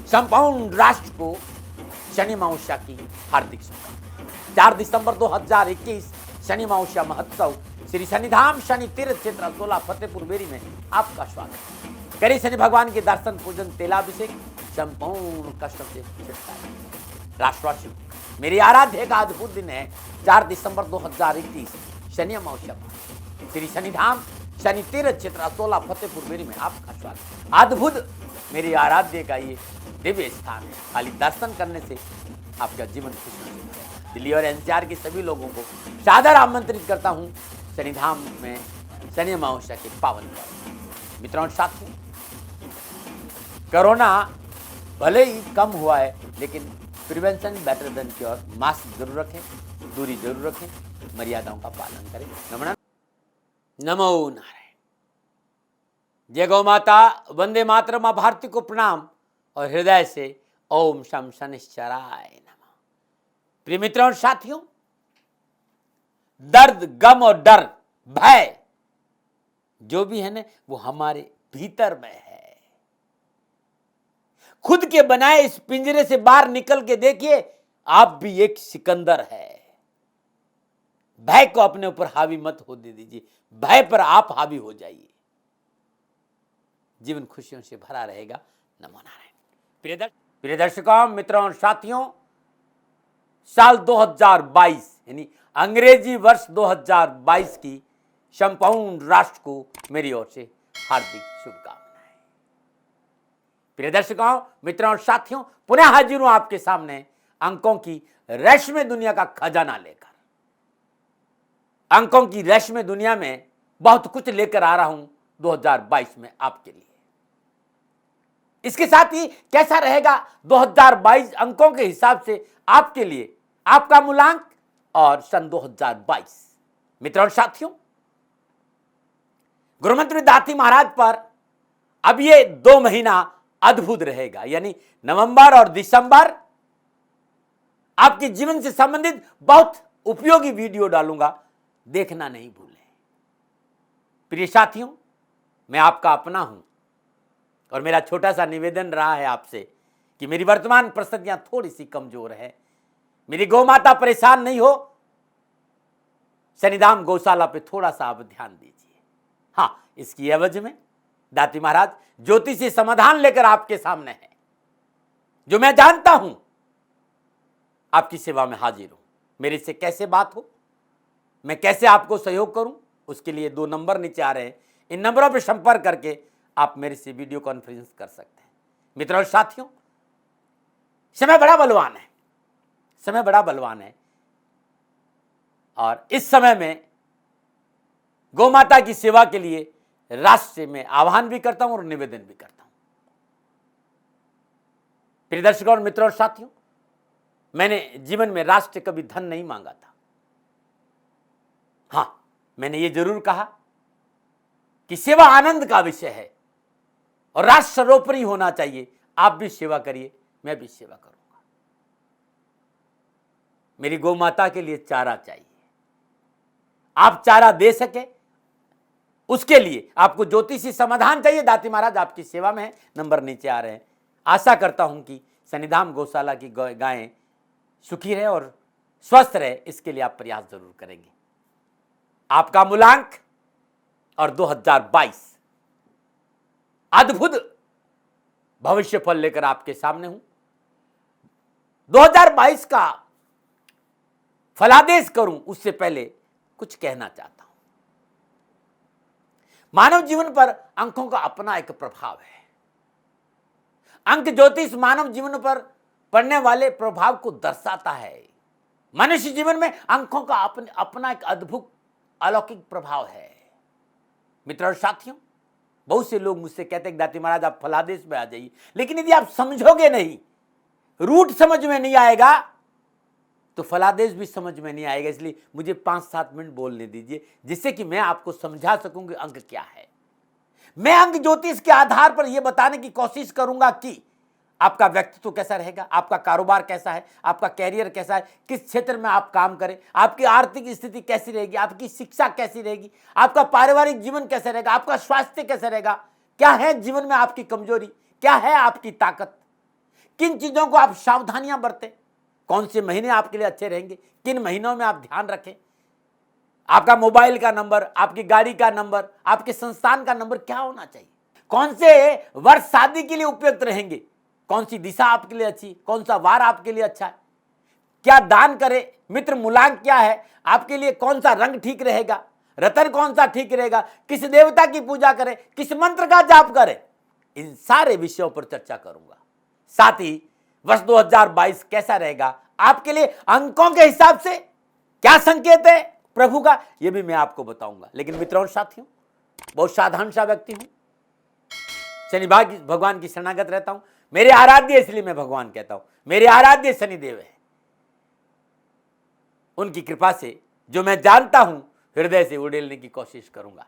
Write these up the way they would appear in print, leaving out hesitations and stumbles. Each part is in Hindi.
संपूर्ण राष्ट्र को शनि अमावस्या की हार्दिक शुभकामनाएं। 4 दिसंबर 2021 शनि अमावस्या महोत्सव श्री शनिधाम शनि तीर्थ क्षेत्र 16 फतेहपुर बेरी में आपका स्वागत है। करें शनि भगवान के दर्शन पूजन तेलाभिषेक, संपूर्ण कष्टों से छुटकारा। राष्ट्रवासियों, मेरी आराध्य का अद्भुत दिन है 4 दिसंबर 2021 शनि अमावस्या श्री शनिधाम शनि तीर्थ क्षेत्र 16 फतेहपुर बेरी में आपका स्वागत। अद्भुत मेरी आराध्य का ये दिव्य स्थान है। खाली दर्शन करने से आपका जीवन खुशी है। दिल्ली और एनसीआर के सभी लोगों को सादर आमंत्रित करता हूं शनिधाम में शनि अमावस्या के पावन पर्व। मित्रों और साथियों, कोरोना भले ही कम हुआ है, लेकिन prevention better than cure. Mask जरूर रखें, दूरी जरूर रखें, मर्यादाओं का पालन करें। नमो नारायण। जय गौ माता, वंदे मातरम। मां भारती को प्रणाम और हृदय से ओम शम शनिश्चराय नमः। प्रिय मित्रों और साथियों, दर्द, गम और डर, भय जो भी है ना, वो हमारे भीतर में है। खुद के बनाए इस पिंजरे से बाहर निकल के देखिए, आप भी एक सिकंदर है। भय को अपने ऊपर हावी मत होने दीजिए, भय पर आप हावी हो जाइए। जीवन खुशियों से भरा रहेगा। नमो नारायण। प्रिय दर्शकों, मित्रों और साथियों, साल 2022 यानी अंग्रेजी वर्ष 2022 की संपूर्ण राष्ट्र को मेरी ओर से हार्दिक शुभकामनाएं। प्रिय दर्शकों, मित्रों और साथियों, पुनः हाजिर हूं आपके सामने अंकों की रहस्यमय दुनिया का खजाना लेकर। अंकों की रहस्यमय दुनिया में बहुत कुछ लेकर आ रहा हूं 2022 में आपके लिए। इसके साथ ही कैसा रहेगा 2022 अंकों के हिसाब से आपके लिए, आपका मूलांक और सन 2022। मित्रों और साथियों, गुरुमंत्री दाती महाराज पर अब ये 2 महीना अद्भुत रहेगा, यानी नवंबर और दिसंबर आपके जीवन से संबंधित बहुत उपयोगी वीडियो डालूंगा, देखना नहीं भूलें। प्रिय साथियों, मैं आपका अपना हूं और मेरा छोटा सा निवेदन रहा है आपसे कि मेरी वर्तमान परिस्थितियां थोड़ी सी कमजोर है। मेरी गौ माता परेशान नहीं हो, शनिधाम गौशाला पे थोड़ा सा आप ध्यान दीजिए। हां, इसकी एवज में दाती महाराज ज्योतिषी समाधान लेकर आपके सामने है, जो मैं जानता हूं आपकी सेवा में हाजिर हूं। मेरे से कैसे बात हो, मैं कैसे आपको सहयोग करूं, उसके लिए 2 नंबर नीचे आ रहे हैं। इन नंबरों पर संपर्क करके आप मेरे से वीडियो कॉन्फ्रेंस कर सकते हैं। मित्रों और साथियों, समय बड़ा बलवान है, समय बड़ा बलवान है और इस समय में गौ माता की सेवा के लिए राष्ट्र से मैं आह्वान भी करता हूं और निवेदन भी करता हूं। प्रिय दर्शकों और मित्रों और साथियों, मैंने जीवन में राष्ट्र से कभी धन नहीं मांगा था। हां, मैंने ये जरूर कहा कि सेवा आनंद का विषय है और राष्ट्र सर्वोपरि होना चाहिए। आप भी सेवा करिए, मैं भी सेवा करूंगा। मेरी गौ माता के लिए चारा चाहिए, आप चारा दे सके उसके लिए आपको ज्योतिषी समाधान चाहिए। दाती महाराज आपकी सेवा में है, नंबर नीचे आ रहे हैं। आशा करता हूं कि शनिधाम गौशाला की गायें सुखी रहे और स्वस्थ रहे, इसके लिए आप प्रयास जरूर करेंगे। आपका मूलांक और 2022 अद्भुत भविष्य फल लेकर आपके सामने हूं। 2022 का फलादेश करूं उससे पहले कुछ कहना चाहता हूं। मानव जीवन पर अंकों का अपना एक प्रभाव है। अंक ज्योतिष मानव जीवन पर पड़ने वाले प्रभाव को दर्शाता है। मनुष्य जीवन में अंकों का अपना एक अद्भुत अलौकिक प्रभाव है। मित्रों और साथियों, बहुत से लोग मुझसे कहते हैं दाती महाराज आप फलादेश में आ जाइए, लेकिन यदि आप समझोगे नहीं, रूट समझ में नहीं आएगा तो फलादेश भी समझ में नहीं आएगा। इसलिए मुझे 5-7 मिनट बोलने दीजिए, जिससे कि मैं आपको समझा सकूं कि अंक क्या है। मैं अंक ज्योतिष के आधार पर यह बताने की कोशिश करूंगा कि आपका व्यक्तित्व कैसा रहेगा, आपका कारोबार कैसा है, आपका कैरियर कैसा है, किस क्षेत्र में आप काम करें, आपकी आर्थिक स्थिति कैसी रहेगी, आपकी शिक्षा कैसी रहेगी, आपका पारिवारिक जीवन कैसा रहेगा, आपका स्वास्थ्य कैसा रहेगा, क्या है जीवन में आपकी कमजोरी, क्या है आपकी ताकत, किन चीजों को आप सावधानियां बरतें, कौन से महीने आपके लिए अच्छे रहेंगे, किन महीनों में आप ध्यान रखें। आपका मोबाइल का नंबर, आपकी गाड़ी का नंबर, आपके संस्थान का नंबर क्या होना चाहिए, कौन से वर्ष शादी के लिए उपयुक्त रहेंगे, कौन सी दिशा आपके लिए अच्छी, कौन सा वार आपके लिए अच्छा है, क्या दान करें, मित्र मूलांक क्या है आपके लिए, कौन सा रंग ठीक रहेगा, रतन कौन सा ठीक रहेगा, किस देवता की पूजा करें, किस मंत्र का जाप करें, इन सारे विषयों पर चर्चा करूंगा। साथ ही वर्ष 2022 कैसा रहेगा आपके लिए, अंकों के हिसाब से क्या संकेत है प्रभु का, यह भी मैं आपको बताऊंगा। लेकिन मित्रों और साथियों, बहुत साधारण सा व्यक्ति हूं, शनि भगवान की शरणागत रहता हूं। मेरे आराध्य, इसलिए मैं भगवान कहता हूं, मेरे आराध्य शनिदेव है। उनकी कृपा से जो मैं जानता हूं, हृदय से उड़ेलने की कोशिश करूंगा।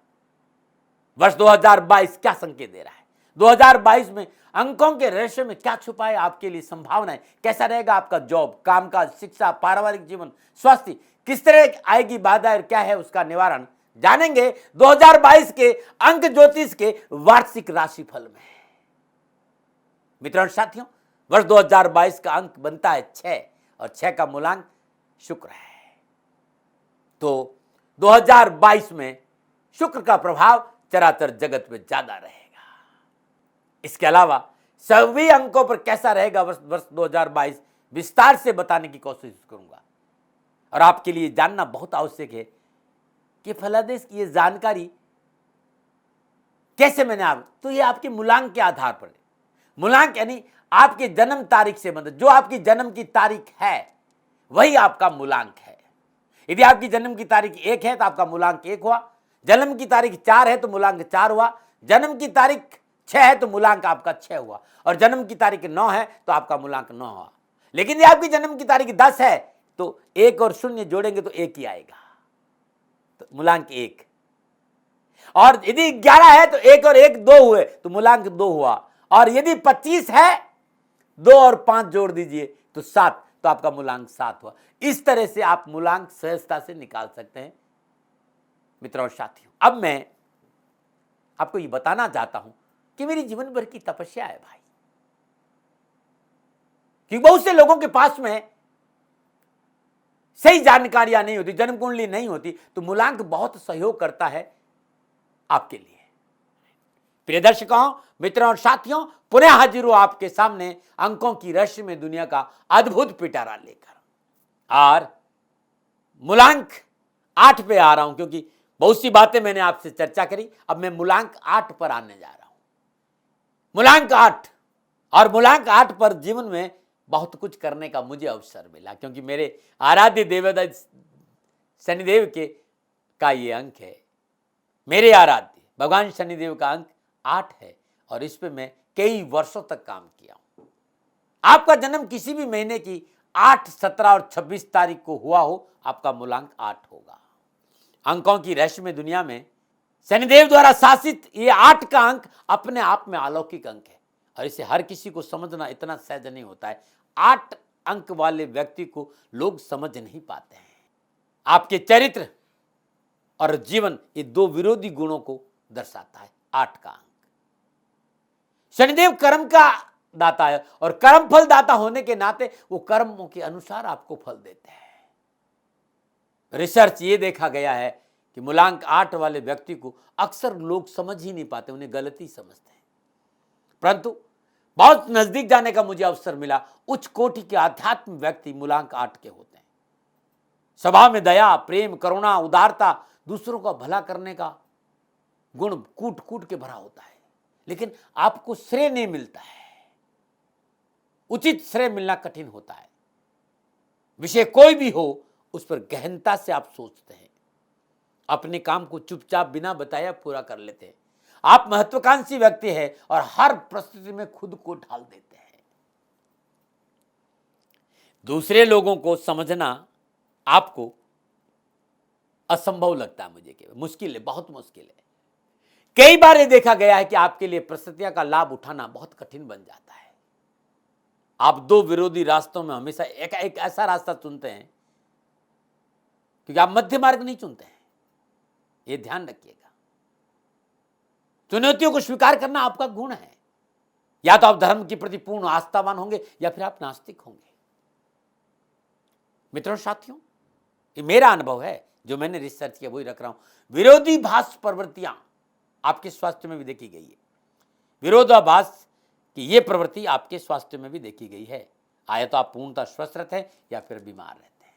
वर्ष 2022 क्या संकेत दे रहा है, 2022 में अंकों के रहस्य में क्या छुपा है आपके लिए, संभावनाएं कैसा रहेगा आपका जॉब, कामकाज, शिक्षा, पारिवारिक जीवन, स्वास्थ्य, किस तरह आएगी बाधा और क्या है उसका निवारण, जानेंगे 2022 के अंक ज्योतिष के वार्षिक राशिफल में। मित्रों और साथियों, वर्ष 2022 का अंक बनता है 6 और 6 का मूलांक शुक्र है। तो 2022 में शुक्र का प्रभाव चराचर जगत में ज्यादा रहेगा। इसके अलावा सभी अंकों पर कैसा रहेगा वर्ष 2022 विस्तार से बताने की कोशिश करूंगा। और आपके लिए जानना बहुत आवश्यक है कि फलादेश की ये जानकारी कैसे मैंने तो ये आपके मूलांक के आधार पर है। मूलांक यानी आपके जन्म तारीख से मतलब जो आपकी जन्म की तारीख है वही आपका मूलांक है। यदि आपकी जन्म की तारीख 1 है तो आपका मूलांक 1 हुआ, जन्म की तारीख 4 है तो मूलांक 4 हुआ, जन्म की तारीख 6 है तो मूलांक आपका 6 हुआ, और जन्म की तारीख 9 है तो आपका मूलांक 9 हुआ। लेकिन यदि आपकी जन्म की तारीख 10 है तो 1 और 0 जोड़ेंगे तो 1 ही आएगा, तो मूलांक 1। और यदि 11 है तो 1 और 1 2 हुए तो मूलांक 2 हुआ, और यदि 25 है 2 और 5 जोड़ दीजिए तो 7, तो आपका मूलांक 7 हुआ। इस तरह से आप मूलांक सहजता से निकाल सकते हैं। मित्रों और साथियों, अब मैं आपको ये बताना चाहता हूं कि मेरी जीवन भर की तपस्या है भाई, कि बहुत से लोगों के पास में सही जानकारियां नहीं होती, जन्म कुंडली नहीं होती, तो मूलांक बहुत सहयोग करता है आपके लिए। प्रिय दर्शकों, मित्रों और साथियों, पुनः हाजिर हूं आपके सामने अंकों की रहस्य में दुनिया का अद्भुत पिटारा लेकर। और मूलांक 8 पे आ रहा हूं, क्योंकि बहुत सी बातें मैंने आपसे चर्चा करी, अब मैं मूलांक 8 पर आने जा रहा हूं। मूलांक 8, और मूलांक 8 पर जीवन में बहुत कुछ करने का मुझे अवसर मिला, क्योंकि मेरे आराध्य देवता शनिदेव का ये अंक है। मेरे आराध्य भगवान शनिदेव का अंक 8 है, और इस पे मैं कई वर्षों तक काम किया हूं। आपका जन्म किसी भी महीने की 8, 17 और 26 तारीख को हुआ हो, आपका मूलांक 8 होगा। अंकों की रहस्य में दुनिया में शनिदेव द्वारा शासित ये 8 का अंक अपने आप में अलौकिक अंक है, और इसे हर किसी को समझना इतना सहज नहीं होता है। 8 अंक वाले व्यक्ति को लोग समझ नहीं पाते हैं। आपके चरित्र और जीवन, ये 2 विरोधी गुणों को दर्शाता है 8 का अंक। शनिदेव कर्म का दाता है, और कर्म फल दाता होने के नाते वो कर्मों के अनुसार आपको फल देते हैं। रिसर्च ये देखा गया है कि मूलांक 8 वाले व्यक्ति को अक्सर लोग समझ ही नहीं पाते, उन्हें गलती समझते हैं। परंतु बहुत नजदीक जाने का मुझे अवसर मिला, उच्च कोटि के आध्यात्म व्यक्ति मूलांक 8 के होते हैं। स्वभाव में दया, प्रेम, करुणा, उदारता, दूसरों का भला करने का गुण कूट कूट के भरा होता है, लेकिन आपको श्रेय नहीं मिलता है, उचित श्रेय मिलना कठिन होता है। विषय कोई भी हो, उस पर गहनता से आप सोचते हैं, अपने काम को चुपचाप बिना बताया पूरा कर लेते हैं। आप महत्वाकांक्षी व्यक्ति हैं और हर परिस्थिति में खुद को ढाल देते हैं। दूसरे लोगों को समझना आपको असंभव लगता है, मुझे केवल मुश्किल है, बहुत मुश्किल है। कई बार ये देखा गया है कि आपके लिए परिस्थितियों का लाभ उठाना बहुत कठिन बन जाता है। आप 2 विरोधी रास्तों में हमेशा एक ऐसा रास्ता चुनते हैं, क्योंकि आप मध्य मार्ग नहीं चुनते हैं, ये ध्यान रखिएगा। चुनौतियों को स्वीकार करना आपका गुण है, या तो आप धर्म के प्रति पूर्ण आस्थावान होंगे या फिर आप नास्तिक होंगे। मित्रों साथियों, ये मेरा अनुभव है, जो मैंने रिसर्च किया वही रख रहा हूं। विरोधाभास प्रवृत्तियां आपके स्वास्थ्य में भी देखी गई है। विरोधाभास की ये प्रवृत्ति आपके स्वास्थ्य में भी देखी गई है। आया तो आप पूर्णतः स्वस्थ रहते हैं या फिर बीमार रहते हैं।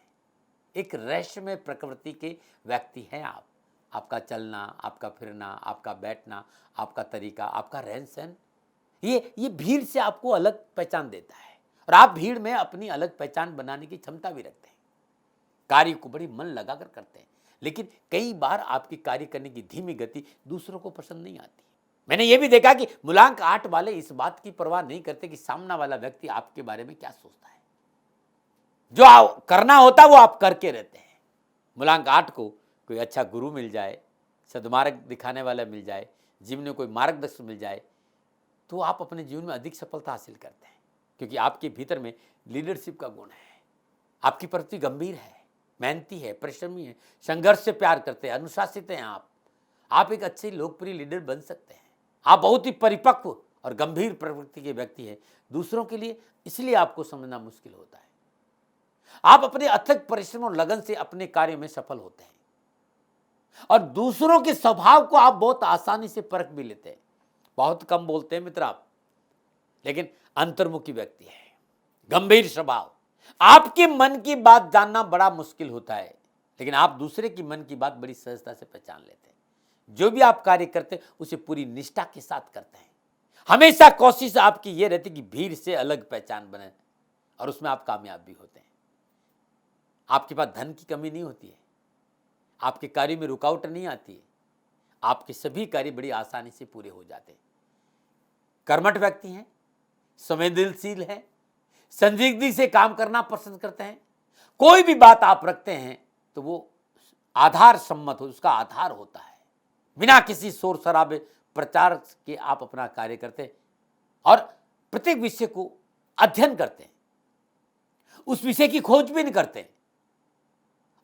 एक रहस्यमय प्रकृति के व्यक्ति हैं आप। आपका चलना, आपका फिरना, आपका बैठना, आपका तरीका, आपका रहन सहन, ये भीड़ से आपको अलग पहचान देता है और आप भीड़ में अपनी अलग पहचान बनाने की क्षमता भी रखते हैं। कार्य को बड़ी मन लगाकर करते हैं, लेकिन कई बार आपकी कार्य करने की धीमी गति दूसरों को पसंद नहीं आती। मैंने यह भी देखा कि मूलांक 8 वाले इस बात की परवाह नहीं करते कि सामना वाला व्यक्ति आपके बारे में क्या सोचता है। जो करना होता है वो आप करके रहते हैं। मूलांक 8 को कोई अच्छा गुरु मिल जाए, सद्मार्ग दिखाने वाला मिल जाए, जीवन में कोई मार्गदर्शक मिल जाए, तो आप अपने जीवन में अधिक सफलता हासिल करते हैं, क्योंकि आपके भीतर में लीडरशिप का गुण है। आपकी प्रवृत्ति गंभीर है, मेहनती है, परिश्रमी है, संघर्ष से प्यार करते हैं, अनुशासित हैं आप एक अच्छे लोकप्रिय लीडर बन सकते हैं। आप बहुत ही परिपक्व और गंभीर प्रवृत्ति के व्यक्ति हैं दूसरों के लिए, इसलिए आपको समझना मुश्किल होता है। आप अपने अथक परिश्रम और लगन से अपने कार्य में सफल होते हैं और दूसरों के स्वभाव को आप बहुत आसानी से परख भी लेते हैं। बहुत कम बोलते हैं मित्र आप, लेकिन अंतर्मुखी व्यक्ति है, गंभीर स्वभाव। आपके मन की बात जानना बड़ा मुश्किल होता है, लेकिन आप दूसरे की मन की बात बड़ी सहजता से पहचान लेते हैं। जो भी आप कार्य करते हैं उसे पूरी निष्ठा के साथ करते हैं। हमेशा कोशिश आपकी यह रहती कि भीड़ से अलग पहचान बने और उसमें आप कामयाब भी होते हैं। आपके पास धन की कमी नहीं होती है, आपके कार्य में रुकावट नहीं आती है, आपके सभी कार्य बड़ी आसानी से पूरे हो जाते हैं। कर्मठ व्यक्ति हैं, संवेदनशील हैं, संदिग्धि से काम करना पसंद करते हैं। कोई भी बात आप रखते हैं तो वो आधार सम्मत हो, उसका आधार होता है। बिना किसी शोर शराबे प्रचार के आप अपना कार्य करते हैं और प्रत्येक विषय को अध्ययन करते हैं, उस विषय की खोजबीन करते हैं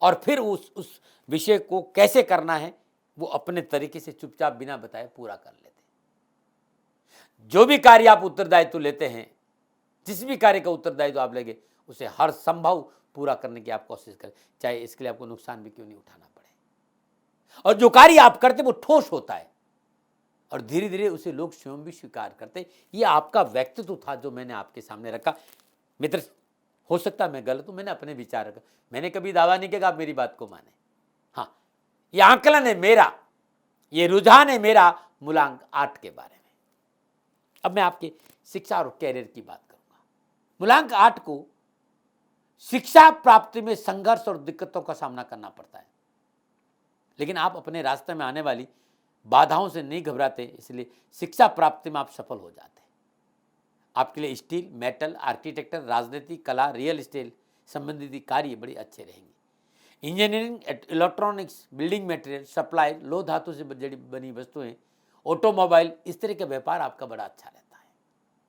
और फिर उस विषय को कैसे करना है वो अपने तरीके से चुपचाप बिना बताए पूरा कर लेते हैं। जो भी कार्य आप उत्तरदायित्व लेते हैं, जिस भी कार्य का उत्तरदायित्व आप लेंगे, उसे हर संभव पूरा करने की आप कोशिश करें, चाहे इसके लिए आपको नुकसान भी क्यों नहीं उठाना पड़े। और जो कार्य आप करते वो ठोस होता है और धीरे धीरे उसे लोग स्वयं भी स्वीकार करते हैं। ये आपका व्यक्तित्व था जो मैंने आपके सामने रखा। मित्र, हो सकता है मैं गलत हूं, मैंने अपने विचार रखा, मैंने कभी दावा नहीं किया आप मेरी बात को माने। हाँ, ये आंकलन है मेरा, ये रुझान है मेरा मूलांक 8 के बारे में। अब मैं आपकी शिक्षा और कैरियर की बात करूंगा। मूलांक 8 को शिक्षा प्राप्ति में संघर्ष और दिक्कतों का सामना करना पड़ता है, लेकिन आप अपने रास्ते में आने वाली बाधाओं से नहीं घबराते, इसलिए शिक्षा प्राप्ति में आप सफल हो जाते हैं। आपके लिए स्टील, मेटल, आर्किटेक्चर, राजनीति, कला, रियल एस्टेट संबंधित कार्य बड़े अच्छे रहेंगे। Engineering, electronics, building material, supply, लोह धातु से बनी वस्तुएं, ऑटोमोबाइल, इस तरह का व्यापार आपका बड़ा अच्छा रहता है।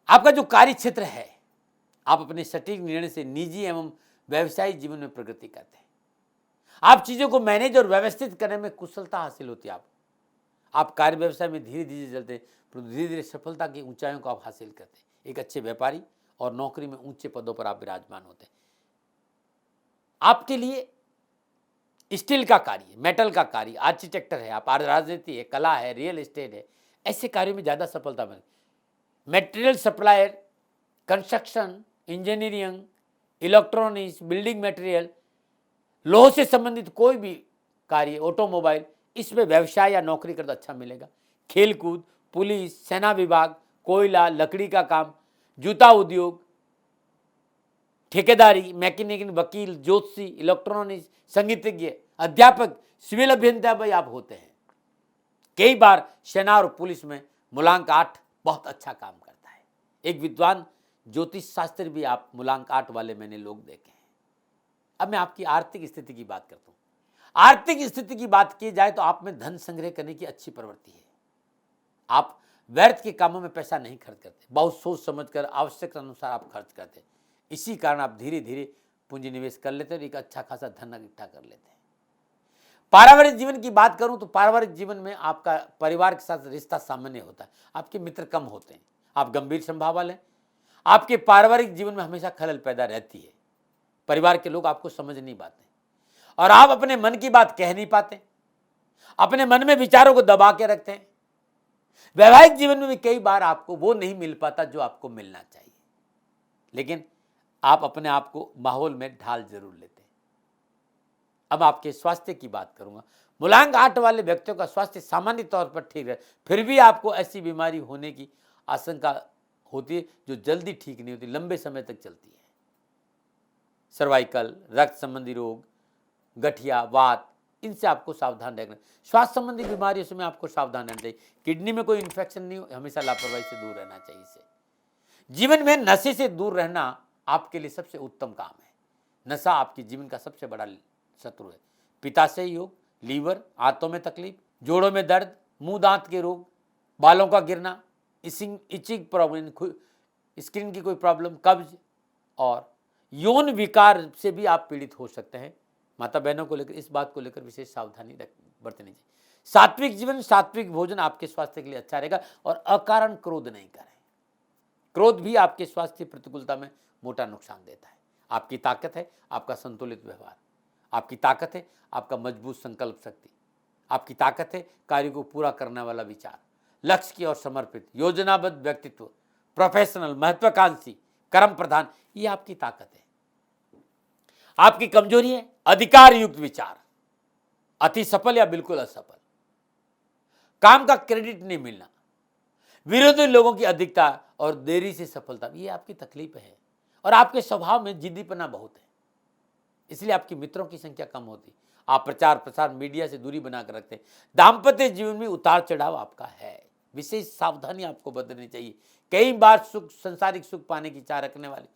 आपका जो कार्य क्षेत्र है, आप अपने सटीक निर्णय से निजी एवं व्यवसायिक जीवन में प्रगति करते हैं। आप चीज़ों को मैनेज और व्यवस्थित करने में कुशलता हासिल होती है। आप कार्य व्यवसाय में धीरे धीरे चलते हैं, तो धीरे धीरे सफलता की ऊंचाइयों को आप हासिल करते हैं। एक अच्छे व्यापारी और नौकरी में ऊंचे पदों पर आप विराजमान होते हैं। आपके लिए स्टील का कार्य, मेटल का कार्य, आर्किटेक्चर है, आप राजनीति है, कला है, रियल एस्टेट है, ऐसे कार्यों में ज़्यादा सफलता मिले। Material supplier, construction, engineering, electronics, building material, लोह से संबंधित कोई भी कार्य, ऑटोमोबाइल, इसमें व्यवसाय या नौकरी करना अच्छा मिलेगा। खेलकूद, पुलिस, सेना विभाग, कोयला, लकड़ी का काम, जूता उद्योग, ठेकेदारी, मैकेनिक, वकील, ज्योतिषी, इलेक्ट्रॉनिक्स, संगीतज्ञ, अध्यापक, सिविल अभियंता भाई आप होते हैं। कई बार सेना और पुलिस में मूलांक 8 बहुत अच्छा काम करता है। एक विद्वान ज्योतिष शास्त्र भी आप मूलांक 8 वाले मैंने लोग देखे हैं। अब मैं आपकी आर्थिक स्थिति की बात करता हूँ। आर्थिक स्थिति की बात की जाए तो आप में धन संग्रह करने की अच्छी प्रवृत्ति है। आप व्यर्थ के कामों में पैसा नहीं खर्च करते, बहुत सोच समझकर आवश्यकता अनुसार आप खर्च करते हैं। इसी कारण आप धीरे धीरे पूंजी निवेश कर लेते हैं और एक अच्छा खासा धन इकट्ठा कर लेते हैं। पारिवारिक जीवन की बात करूं तो पारिवारिक जीवन में आपका परिवार के साथ रिश्ता सामान्य होता है। आपके मित्र कम होते हैं, आप गंभीर स्वभाव वाले हैं। आपके पारिवारिक जीवन में हमेशा खलल पैदा रहती है। परिवार के लोग आपको समझ नहीं पाते और आप अपने मन की बात कह नहीं पाते, अपने मन में विचारों को दबा के रखते हैं। वैवाहिक जीवन में भी कई बार आपको वो नहीं मिल पाता जो आपको मिलना चाहिए, लेकिन आप अपने आप को माहौल में ढाल जरूर लेते हैं। अब आपके स्वास्थ्य की बात करूंगा। मूलांक 8 वाले व्यक्तियों का स्वास्थ्य सामान्य तौर पर ठीक है, फिर भी आपको ऐसी बीमारी होने की आशंका होती है जो जल्दी ठीक नहीं होती, लंबे समय तक चलती है। सर्वाइकल, रक्त संबंधी रोग, गठिया, वात, इनसे आपको सावधान रहना। श्वास संबंधी बीमारियों से आपको सावधान रहना चाहिए। किडनी में कोई इन्फेक्शन नहीं हो, हमेशा लापरवाही से दूर रहना चाहिए। इसे जीवन में नशे से दूर रहना आपके लिए सबसे उत्तम काम है। नशा आपके जीवन का सबसे बड़ा शत्रु है। पित्ताशय योग, लीवर, आंतों में तकलीफ, जोड़ों में दर्द, मुंह दांत के रोग, बालों का गिरना, इचिंग प्रॉब्लम, स्किन की कोई प्रॉब्लम, कब्ज और यौन विकार से भी आप पीड़ित हो सकते हैं। माता बहनों को लेकर इस बात को लेकर विशेष सावधानी बरतनी चाहिए। सात्विक जीवन, सात्विक भोजन आपके स्वास्थ्य के लिए अच्छा रहेगा और अकारण क्रोध नहीं करें। क्रोध भी आपके स्वास्थ्य प्रतिकूलता में मोटा नुकसान देता है। आपकी ताकत है आपका संतुलित व्यवहार, आपकी ताकत है आपका मजबूत संकल्प शक्ति, आपकी ताकत है कार्य को पूरा करने वाला विचार, लक्ष्य की ओर समर्पित, योजनाबद्ध व्यक्तित्व, प्रोफेशनल, महत्वाकांक्षी, कर्म प्रधान, ये आपकी ताकत है। आपकी कमजोरी है अधिकार युक्त विचार, अति सफल या बिल्कुल असफल, काम का क्रेडिट नहीं मिलना, विरोधी लोगों की अधिकता और देरी से सफलता, ये आपकी तकलीफ है। और आपके स्वभाव में जिद्दीपना बहुत है, इसलिए आपकी मित्रों की संख्या कम होती। आप प्रचार प्रसार मीडिया से दूरी बनाकर रखते हैं। दाम्पत्य जीवन में उतार चढ़ाव आपका है, विशेष सावधानी आपको बरतनी चाहिए। कई बार सुख, संसारिक सुख पाने की चाह रखने वाले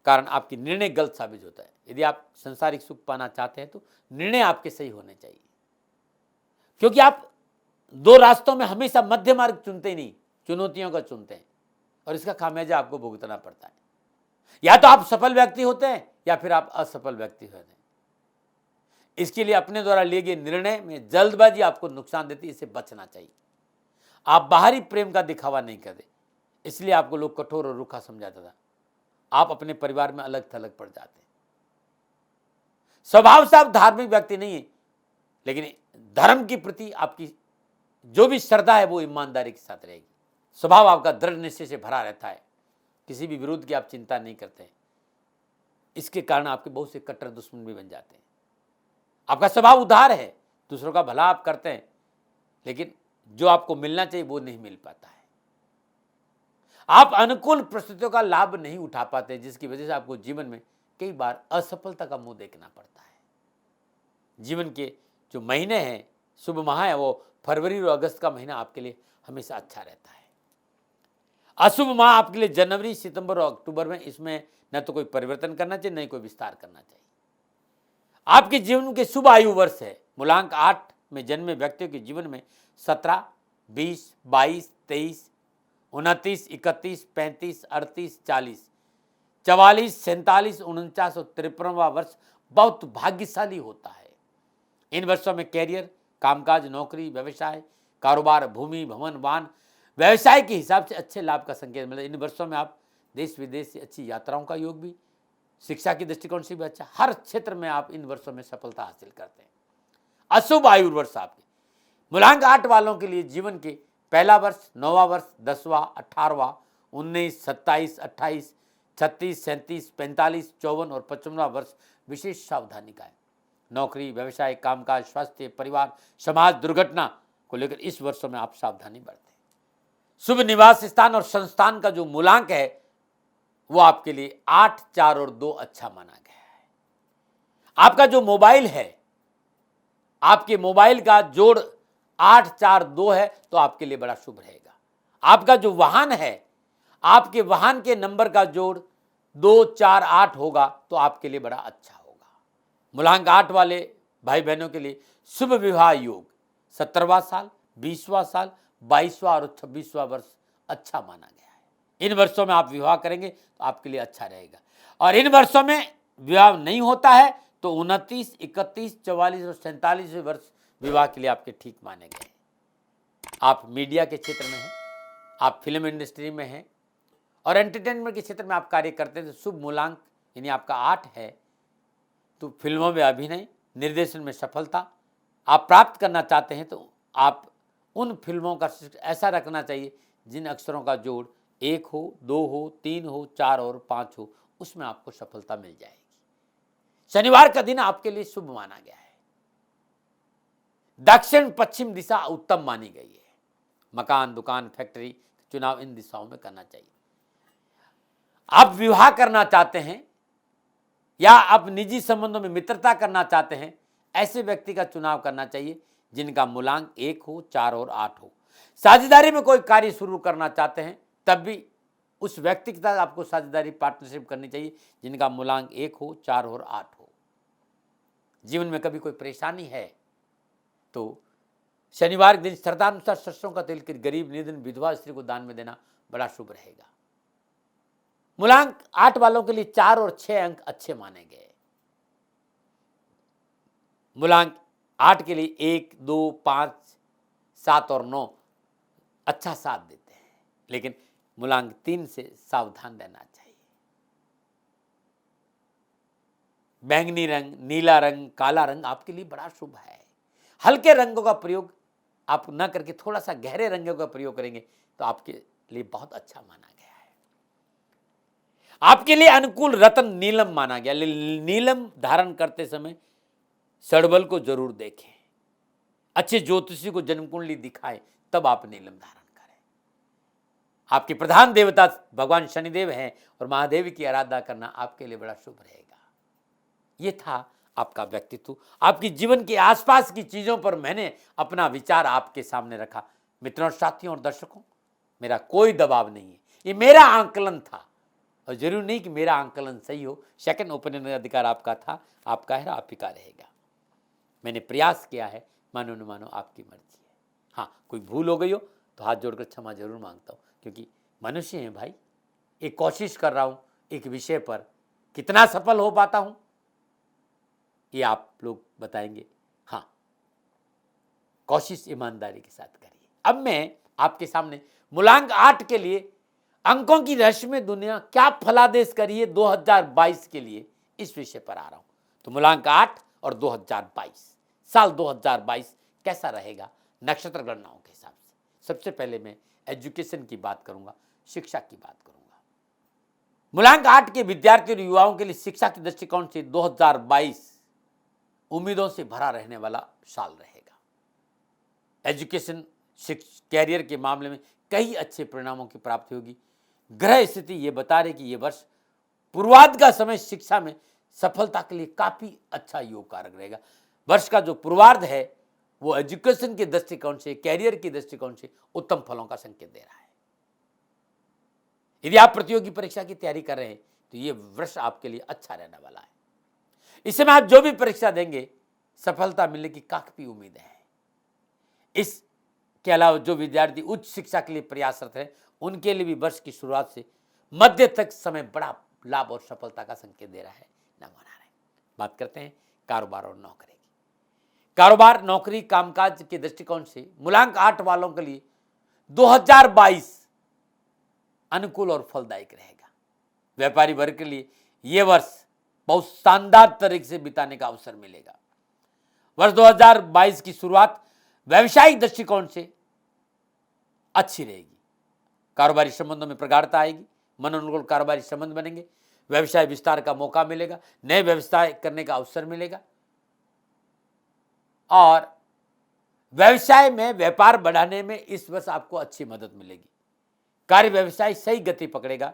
कारण आपकी निर्णय गलत साबित होता है। यदि आप संसारिक सुख पाना चाहते हैं तो निर्णय आपके सही होने चाहिए, क्योंकि आप दो रास्तों में हमेशा मध्य मार्ग चुनते नहीं, चुनौतियों का चुनते हैं और इसका खामियाजा आपको भुगतना पड़ता है। या तो आप सफल व्यक्ति होते हैं या फिर आप असफल व्यक्ति होते हैं। इसके लिए अपने द्वारा लिए गए निर्णय में जल्दबाजी आपको नुकसान देती है, इससे बचना चाहिए। आप बाहरी प्रेम का दिखावा नहीं करते, इसलिए आपको लोग कठोर और रूखा समझाता था। आप अपने परिवार में अलग थलग पड़ जाते हैं। स्वभाव से आप धार्मिक व्यक्ति नहीं है, लेकिन धर्म के प्रति आपकी जो भी श्रद्धा है वो ईमानदारी के साथ रहेगी। स्वभाव आपका दृढ़ निश्चय से भरा रहता है, किसी भी विरोध की आप चिंता नहीं करते हैं। इसके कारण आपके बहुत से कट्टर दुश्मन भी बन जाते हैं। आपका स्वभाव उदार है, दूसरों का भला आप करते हैं, लेकिन जो आपको मिलना चाहिए वो नहीं मिल पाता है। आप अनुकूल परिस्थितियों का लाभ नहीं उठा पाते, जिसकी वजह से आपको जीवन में कई बार असफलता का मुंह देखना पड़ता है। जीवन के जो महीने हैं, शुभ माह है, वो फरवरी और अगस्त का महीना आपके लिए हमेशा अच्छा रहता है। अशुभ माह आपके लिए जनवरी, सितंबर और अक्टूबर में, इसमें न तो कोई परिवर्तन करना चाहिए, न ही कोई विस्तार करना चाहिए। आपके जीवन के शुभ आयु वर्ष है। मूलांक 8 में जन्मे व्यक्तियों के जीवन में 17, 20, 22, 23, 29, 31, 35, 38, 40, 44, 47, 49 और 53वां वर्ष बहुत भाग्यशाली होता है। इन वर्षों में कैरियर, कामकाज, नौकरी, व्यवसाय, कारोबार, भूमि, भवन, वाहन, व्यवसाय के हिसाब से अच्छे लाभ का संकेत मिलता है। इन वर्षों में आप देश विदेश से अच्छी यात्राओं का योग भी, शिक्षा के दृष्टिकोण से भी अच्छा, हर क्षेत्र में आप इन वर्षों में सफलता हासिल करते हैं। अशुभ आयु वर्ष आपके मूलांक 8 वालों के लिए जीवन के पहला वर्ष, 9वां वर्ष, 10वां, 18वां, 19, 27, 28, 36, 37, 45, 54 और 55वां वर्ष विशेष सावधानी का है। नौकरी, व्यवसाय, कामकाज, स्वास्थ्य, परिवार, समाज, दुर्घटना को लेकर इस वर्षों में आप सावधानी बरतें। शुभ निवास स्थान और संस्थान का जो मूलांक है वो आपके लिए 8, 4 और 2 अच्छा माना गया है। आपका जो मोबाइल है, आपके मोबाइल का जोड़ 8, 4, 2 है तो आपके लिए बड़ा शुभ रहेगा। आपका जो वाहन है, आपके वाहन के नंबर का जोड़ 2, 4, 8 होगा तो आपके लिए बड़ा अच्छा होगा। मूलांक 8 वाले भाई बहनों के लिए शुभ विवाह योग 17वां साल, 20वां साल, 22वां और 26वां वर्ष अच्छा माना गया है। इन वर्षों में आप विवाह करेंगे तो आपके लिए अच्छा रहेगा। और इन वर्षों में विवाह नहीं होता है तो 29, 31, 44 और 47वें वर्ष विवाह के लिए आपके ठीक माने गए। आप मीडिया के क्षेत्र में हैं, आप फिल्म इंडस्ट्री में हैं और एंटरटेनमेंट के क्षेत्र में आप कार्य करते हैं तो शुभ मूलांक यानी आपका 8 है, तो फिल्मों में अभिनय, निर्देशन में सफलता आप प्राप्त करना चाहते हैं तो आप उन फिल्मों का ऐसा रखना चाहिए जिन अक्षरों का जोड़ 1 हो, 2 हो, 3 हो, 4 और 5 हो, उसमें आपको सफलता मिल जाएगी। शनिवार का दिन आपके लिए शुभ माना गया है। दक्षिण पश्चिम दिशा उत्तम मानी गई है। मकान, दुकान, फैक्ट्री चुनाव इन दिशाओं में करना चाहिए। आप विवाह करना चाहते हैं या आप निजी संबंधों में मित्रता करना चाहते हैं, ऐसे व्यक्ति का चुनाव करना चाहिए जिनका मूलांक 1 हो, 4 और 8 हो। साझेदारी में कोई कार्य शुरू करना चाहते हैं तब भी उस व्यक्ति के साथ आपको साझेदारी पार्टनरशिप करनी चाहिए जिनका मूलांक 1 हो, 4 और 8 हो। जीवन में कभी कोई परेशानी है तो शनिवार के दिन श्रद्धानुसार सरसों का तेल गरीब, निर्धन, विधवा स्त्री को दान में देना बड़ा शुभ रहेगा। मूलांक 8 वालों के लिए 4 और 6 अंक अच्छे माने गए। मूलांक 8 के लिए 1, 2, 5, 7 और 9 अच्छा साथ देते हैं, लेकिन मूलांक 3 से सावधान रहना चाहिए। बैंगनी रंग, नीला रंग, काला रंग आपके लिए बड़ा शुभ है। हल्के रंगों का प्रयोग आप न करके थोड़ा सा गहरे रंगों का प्रयोग करेंगे तो आपके लिए बहुत अच्छा माना गया है। आपके लिए अनुकूल रत्न नीलम माना गया। नीलम धारण करते समय सड़बल को जरूर देखें। अच्छे ज्योतिषी को जन्म कुंडली दिखाएं तब आप नीलम धारण करें। आपके प्रधान देवता भगवान शनिदेव हैं और महादेव की आराधना करना आपके लिए बड़ा शुभ रहेगा। ये था आपका व्यक्तित्व। आपकी जीवन के आसपास की चीजों पर मैंने अपना विचार आपके सामने रखा। मित्रों, साथियों और दर्शकों, मेरा कोई दबाव नहीं है, ये मेरा आंकलन था और जरूरी नहीं कि मेरा आंकलन सही हो। सेकंड ओपिनियन का अधिकार आपका था, आपका है, आप ही का रहेगा। मैंने प्रयास किया है, मानो न मानो आपकी मर्जी है। हाँ, कोई भूल हो गई हो तो हाथ जोड़कर क्षमा जरूर मांगता हूँ, क्योंकि मनुष्य हैं भाई। एक कोशिश कर रहा हूँ एक विषय पर, कितना सफल हो पाता हूँ ये आप लोग बताएंगे। हाँ, कोशिश ईमानदारी के साथ करिए। अब मैं आपके सामने मूलांक 8 के लिए अंकों की रहस्यमय दुनिया क्या फलादेश करी है 2022 के लिए, इस विषय पर आ रहा हूं। तो मूलांक 8 और 2022 साल 2022 कैसा रहेगा नक्षत्र गणनाओं के हिसाब से। सबसे पहले मैं एजुकेशन की बात करूंगा, शिक्षा की बात करूंगा। मूलांक 8 के विद्यार्थी और युवाओं के लिए शिक्षा के दृष्टिकोण से 2022 उम्मीदों से भरा रहने वाला साल रहेगा। एजुकेशन, कैरियर के मामले में कई अच्छे परिणामों की प्राप्ति होगी। ग्रह स्थिति ये बता रही कि ये वर्ष पूर्वार्ध का समय शिक्षा में सफलता के लिए काफी अच्छा योग कारक रहेगा। वर्ष का जो पूर्वार्ध है वो एजुकेशन के दृष्टिकोण से, कैरियर के दृष्टिकोण से उत्तम फलों का संकेत दे रहा है। यदि आप प्रतियोगी परीक्षा की तैयारी कर रहे हैं तो ये वर्ष आपके लिए अच्छा रहने वाला है। इस समय आप जो भी परीक्षा देंगे सफलता मिलने की काफी उम्मीद है। इसके अलावा जो विद्यार्थी उच्च शिक्षा के लिए प्रयासरत है उनके लिए भी वर्ष की शुरुआत से मध्य तक समय बड़ा लाभ और सफलता का संकेत दे रहा है, न मना रहे। बात करते हैं कारोबार और नौकरी की। कारोबार, नौकरी, कामकाज के दृष्टिकोण से मूलांक 8 वालों के लिए 2022 अनुकूल और फलदायक रहेगा। व्यापारी वर्ग के लिए यह वर्ष बहुत शानदार तरीके से बिताने का अवसर मिलेगा। वर्ष 2022 की शुरुआत व्यवसायिक दृष्टिकोण से अच्छी रहेगी। कारोबारी संबंधों में प्रगाढ़ता आएगी, मनोनुकूल कारोबारी संबंध बनेंगे, व्यवसाय विस्तार का मौका मिलेगा, नए व्यवसाय करने का अवसर मिलेगा और व्यवसाय में व्यापार बढ़ाने में इस वर्ष आपको अच्छी मदद मिलेगी। कार्य व्यवसाय सही गति पकड़ेगा।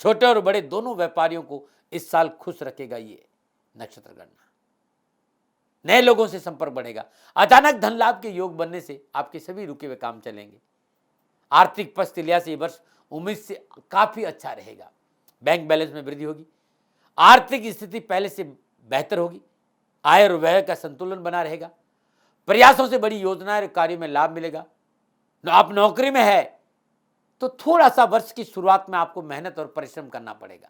छोटे और बड़े दोनों व्यापारियों को इस साल खुश रखेगा ये नक्षत्र गणना। नए लोगों से संपर्क बढ़ेगा। अचानक धन लाभ के योग बनने से आपके सभी रुके हुए काम चलेंगे। आर्थिक पक्ष लिहाज से वर्ष उम्मीद से काफी अच्छा रहेगा। बैंक बैलेंस में वृद्धि होगी। आर्थिक स्थिति पहले से बेहतर होगी। आय और व्यय का संतुलन बना रहेगा। प्रयासों से बड़ी योजनाएं और कार्यों में लाभ मिलेगा। आप नौकरी में है तो थोड़ा सा वर्ष की शुरुआत में आपको मेहनत और परिश्रम करना पड़ेगा।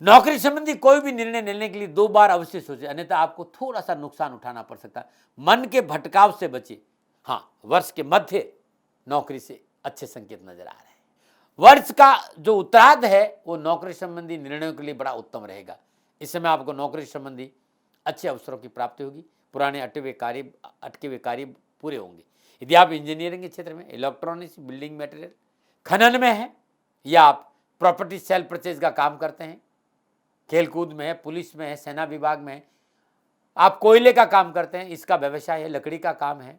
नौकरी संबंधी कोई भी निर्णय लेने के लिए 2 बार अवश्य सोचें, अन्यथा आपको थोड़ा सा नुकसान उठाना पड़ सकता है। मन के भटकाव से बचिए। हाँ, वर्ष के मध्य नौकरी से अच्छे संकेत नजर आ रहे हैं। वर्ष का जो उत्तरार्ध है वो नौकरी संबंधी निर्णयों के लिए बड़ा उत्तम रहेगा। इस समय आपको नौकरी संबंधी अच्छे अवसरों की प्राप्ति होगी। पुराने अटके हुए कार्य पूरे होंगे। यदि आप इंजीनियरिंग के क्षेत्र में, इलेक्ट्रॉनिक्स, बिल्डिंग मटेरियल, खनन में है, या आप प्रॉपर्टी सेल परचेज का काम करते हैं, खेलकूद में है, पुलिस में है, सेना विभाग में है, आप कोयले का काम करते हैं, इसका व्यवसाय है, लकड़ी का काम है,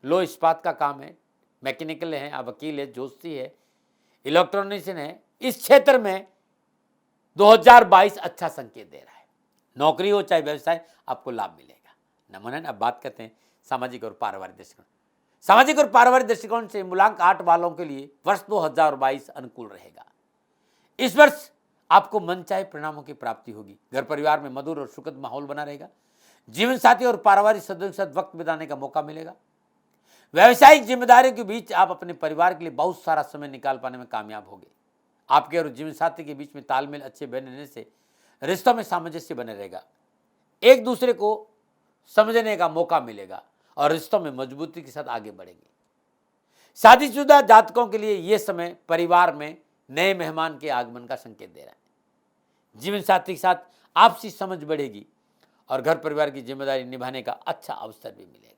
लो इस्पात का काम है, मैकेनिकल है, आप वकील है, जोशी है, इलेक्ट्रॉनिशियन है, इस क्षेत्र में 2022 अच्छा संकेत दे रहा है। नौकरी हो चाहे व्यवसाय, आपको लाभ मिलेगा। नमूना। अब बात करते हैं सामाजिक और पारिवारिक दृष्टिकोण। सामाजिक और पारिवारिक दृष्टिकोण से मूलांक 8 वालों के लिए वर्ष 2022 अनुकूल रहेगा। इस वर्ष आपको मनचाहे परिणामों की प्राप्ति होगी। घर परिवार में मधुर और सुखद माहौल बना रहेगा। जीवन साथी और पारिवारिक सदस्यों के साथ वक्त बिताने का मौका मिलेगा। व्यावसायिक जिम्मेदारियों के बीच आप अपने परिवार के लिए बहुत सारा समय निकाल पाने में कामयाब होंगे। आपके और जीवन साथी के बीच में तालमेल अच्छे बनने से रिश्तों में सामंजस्य बने रहेगा। एक दूसरे को समझने का मौका मिलेगा और रिश्तों में मजबूती के साथ आगे बढ़ेंगे। शादीशुदा जातकों के लिए यह समय परिवार में नए मेहमान के आगमन का संकेत दे रहा है। जीवन साथी के साथ आपसी समझ बढ़ेगी और घर परिवार की जिम्मेदारी निभाने का अच्छा अवसर भी मिलेगा।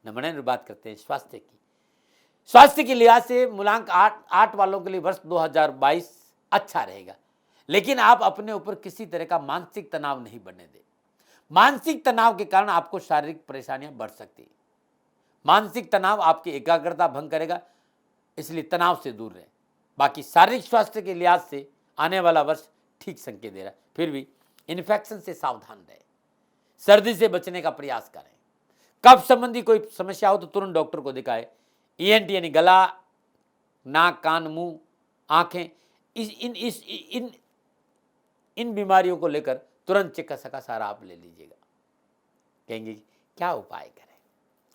नंबर 9 बात करते हैं स्वास्थ्य की। स्वास्थ्य के लिहाज से मूलांक 8 वालों के लिए वर्ष 2022 अच्छा रहेगा, लेकिन आप अपने ऊपर किसी तरह का मानसिक तनाव नहीं बनने दें। मानसिक तनाव के कारण आपको शारीरिक परेशानियां बढ़ सकती हैं। मानसिक तनाव आपकी एकाग्रता भंग करेगा, इसलिए तनाव से दूर रहें। बाकी शारीरिक स्वास्थ्य के लिहाज से आने वाला वर्ष ठीक संकेत दे रहा है। फिर भी इन्फेक्शन से सावधान रहें, सर्दी से बचने का प्रयास करें। कफ संबंधी कोई समस्या हो तो तुरंत डॉक्टर को दिखाएं। ईएनटी यानी गला, नाक, कान, मुंह, आंखें, इन बीमारियों को लेकर तुरंत चिकित्सा का सहारा आप ले लीजिएगा। कहेंगे क्या उपाय करें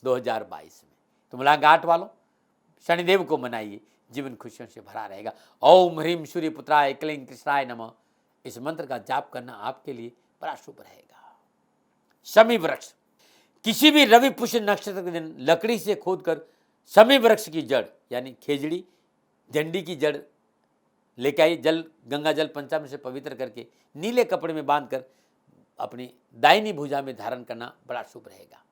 2022 में? तो मूलांक 8 वालों, शनिदेव को मनाइए, जीवन खुशियों से भरा रहेगा। ओम ह्रीम सूर्य पुत्राय क्लीं कृष्णाय नमः, इस मंत्र का जाप करना आपके लिए बड़ा शुभ रहेगा। शमी वृक्ष, किसी भी रवि पुष्य नक्षत्र के दिन लकड़ी से खोदकर शमी वृक्ष की जड़ यानी खेजड़ी, झंडी की जड़ लेके आइए। गंगा जल पंचामृत से पवित्र करके नीले कपड़े में बांधकर अपनी दाहिनी भुजा में धारण करना बड़ा शुभ रहेगा।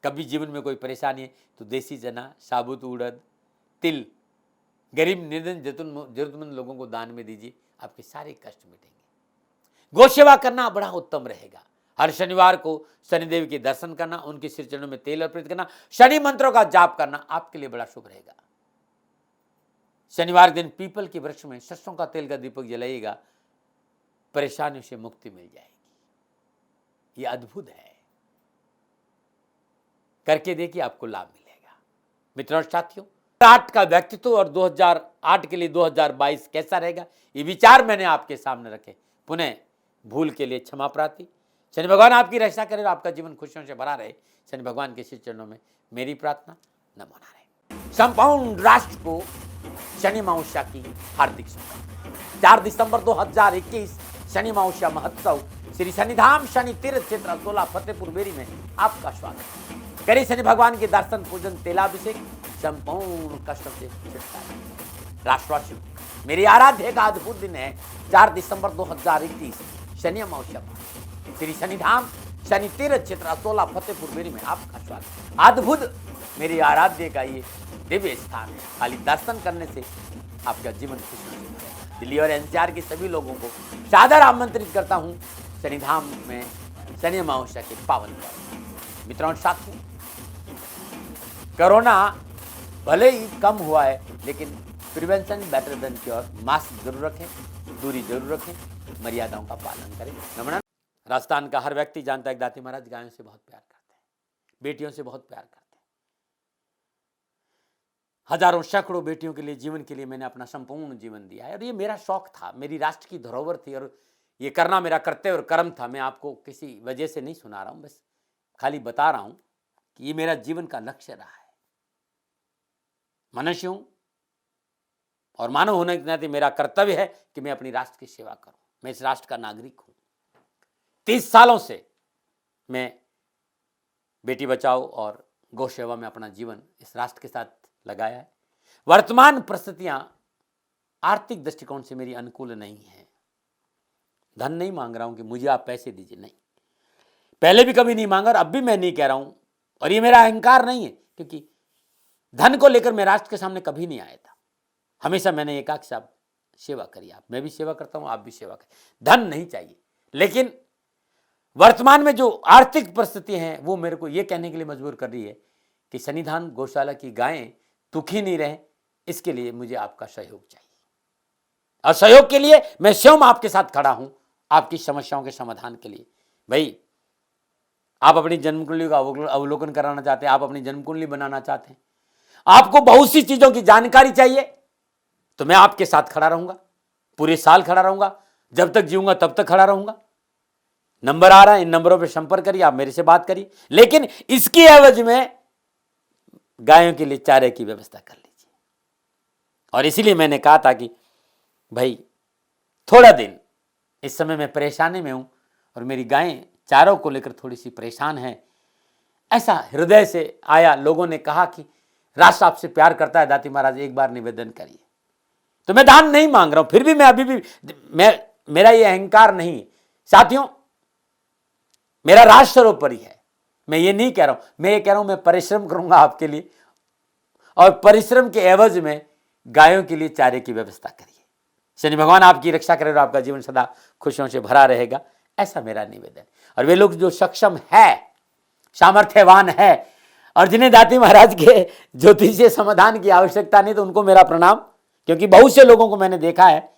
कभी जीवन में कोई परेशानी है तो देसी चना, साबुत उड़द, तिल गरीब निर्धन जरूरतमंद लोगों को दान में दीजिए, आपके सारे कष्ट मिटेंगे। गौ सेवा करना बड़ा उत्तम रहेगा। हर शनिवार को शनिदेव के दर्शन करना, उनके सिर चरणों में तेल अर्पित करना, शनि मंत्रों का जाप करना आपके लिए बड़ा शुभ रहेगा। शनिवार दिन पीपल के वृक्ष में सरसों का तेल का दीपक जलाइएगा, परेशानियों से मुक्ति मिल जाएगी। यह अद्भुत है, करके देखिए, आपको लाभ मिलेगा। मित्रों और साथियों, 8 का व्यक्तित्व और 2008 के लिए 2022 कैसा रहेगा, ये विचार मैंने आपके सामने रखे। पुनः भूल के लिए क्षमा प्रार्थी। शनि भगवान आपकी रक्षा करे और आपका जीवन खुशियों से भरा रहे। शनि भगवान के श्री चरणों में मेरी प्रार्थना। नमो नारायण। संपूर्ण राष्ट्र को शनि अमावस्या की हार्दिक शुभकामनाएं। 4 दिसंबर 2021 शनि अमावस्या महोत्सव श्री शनिधाम शनि तीर्थ क्षेत्र असोला फतेहपुर बेरी में आपका स्वागत। करें शनि भगवान के दर्शन, पूजन, तेलाभिषेक, संपूर्ण कष्टों से छुटकारा। राष्ट्रवासियों, मेरी आराध्य का अद्भुत दिन है 4 दिसंबर 2021 शनि अमावस्या श्री शनिधाम शनि तीर्थ क्षेत्र असोला फतेहपुर बेरी में आपका स्वागत। अद्भुत मेरी आराध्य का ये दिव्य स्थान है। खाली दर्शन करने से आपका जीवन खुशी से भरेगा। दिल्ली और एनसीआर के सभी लोगों को सादर आमंत्रित करता हूँ शनिधाम में शनि अमावस्या के पावन पर्व। मित्रों और साथियों, कोरोना भले ही कम हुआ है, लेकिन prevention better than cure. Mask जरूर रखें, दूरी जरूर रखें, मर्यादाओं का पालन करें। नमन। राजस्थान का हर व्यक्ति जानता है दाती महाराज गायों से बहुत प्यार करते हैं, बेटियों से बहुत प्यार करते हैं। हजारों सैकड़ों बेटियों के लिए, जीवन के लिए मैंने अपना संपूर्ण जीवन दिया है और ये मेरा शौक था, मेरी राष्ट्र की धरोहर थी और ये करना मेरा कर्तव्य और कर्म था। मैं आपको किसी वजह से नहीं सुना रहा हूं, बस खाली बता रहा हूं कि ये मेरा जीवन का लक्ष्य रहा है। मनुष्य हूं और मानव होने के नाते मेरा कर्तव्य है कि मैं अपनी राष्ट्र की सेवा करूं। मैं इस राष्ट्र का नागरिक हूं। 30 सालों से मैं बेटी बचाओ और गौ सेवा में अपना जीवन इस राष्ट्र के साथ लगाया है। वर्तमान परिस्थितियां आर्थिक दृष्टिकोण से मेरी अनुकूल नहीं है। धन नहीं मांग रहा हूं कि मुझे आप पैसे दीजिए, नहीं, पहले भी कभी नहीं मांगा और अब भी मैं नहीं कह रहा हूं, और ये मेरा अहंकार नहीं है, क्योंकि धन को लेकर मैं राष्ट्र के सामने कभी नहीं आया था। हमेशा मैंने ये कहा कि साहब सेवा करिए आप, मैं भी सेवा करता हूं, आप भी सेवा करें, धन नहीं चाहिए। लेकिन वर्तमान में जो आर्थिक परिस्थिति है वो मेरे को ये कहने के लिए मजबूर कर रही है कि सन्निधान गौशाला की गायें दुखी नहीं रहे, इसके लिए मुझे आपका सहयोग चाहिए। और सहयोग के लिए मैं स्वयं आपके साथ खड़ा हूं, आपकी समस्याओं के समाधान के लिए। भाई, आप अपनी जन्म कुंडली का अवलोकन कराना चाहते हैं, आप अपनी जन्म कुंडली बनाना चाहते हैं, आपको बहुत सी चीजों की जानकारी चाहिए, तो मैं आपके साथ खड़ा रहूंगा, पूरे साल खड़ा रहूंगा, जब तक जीऊंगा तब तक खड़ा रहूंगा। नंबर आ रहा है, इन नंबरों पर संपर्क करिए, आप मेरे से बात करिए, लेकिन इसकी एवज में गायों के लिए चारे की व्यवस्था कर लीजिए। और इसीलिए मैंने कहा था कि भाई थोड़ा दिन, इस समय मैं परेशानी में हूं और मेरी गायें चारों को लेकर थोड़ी सी परेशान है। ऐसा हृदय से आया, लोगों ने कहा कि राष्ट्र आपसे प्यार करता है दाती महाराज, एक बार निवेदन करिए। तो मैं दान नहीं मांग रहा हूं, फिर भी मैं अभी भी मेरा ये अहंकार नहीं है साथियों, मेरा राष्ट्र सर्वोपरि है। मैं ये नहीं कह रहा हूं, मैं ये कह रहा हूं मैं परिश्रम करूंगा आपके लिए, और परिश्रम के एवज में गायों के लिए चारे की व्यवस्था करिए। शनि भगवान आपकी रक्षा करे और आपका जीवन सदा खुशियों से भरा रहेगा, ऐसा मेरा निवेदन। और वे लोग जो सक्षम है, सामर्थ्यवान है, और जिन्हें दाती महाराज के ज्योतिषीय समाधान की आवश्यकता नहीं, तो उनको मेरा प्रणाम, क्योंकि बहुत से लोगों को मैंने देखा है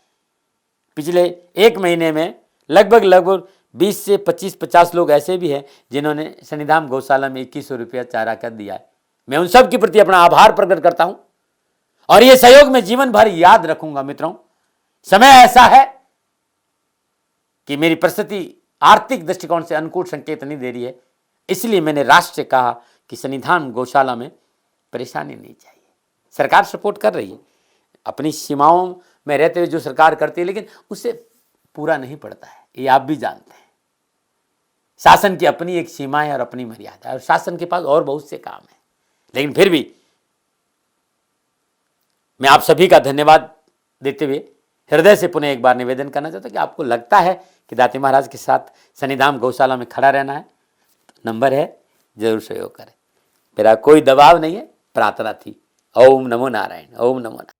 पिछले एक महीने में लगभग 20 से 25-50 लोग ऐसे भी हैं जिन्होंने सन्निधान गौशाला में 2100 रुपया चारा कर दिया है। मैं उन सब के प्रति अपना आभार प्रकट करता हूं, और यह सहयोग मैं जीवन भर याद रखूंगा। मित्रों, समय ऐसा है कि मेरी परिस्थिति आर्थिक दृष्टिकोण से अनुकूल संकेत नहीं दे रही है, इसलिए मैंने राष्ट्र से कहा कि सन्निधान गौशाला में परेशानी नहीं चाहिए। सरकार सपोर्ट कर रही है, अपनी सीमाओं में रहते हुए जो सरकार करती है, लेकिन उससे पूरा नहीं पड़ता है, ये आप भी जानते हैं। शासन की अपनी एक सीमा है और अपनी मर्यादा है, और शासन के पास और बहुत से काम है। लेकिन फिर भी मैं आप सभी का धन्यवाद देते हुए हृदय से पुनः एक बार निवेदन करना चाहता हूं कि आपको लगता है कि दाती महाराज के साथ सन्निधान गौशाला में खड़ा रहना है, तो नंबर है, जरूर सहयोग करें। मेरा कोई दबाव नहीं है, प्रार्थना थी। ओम नमो नारायण, ओम नमो नारायण।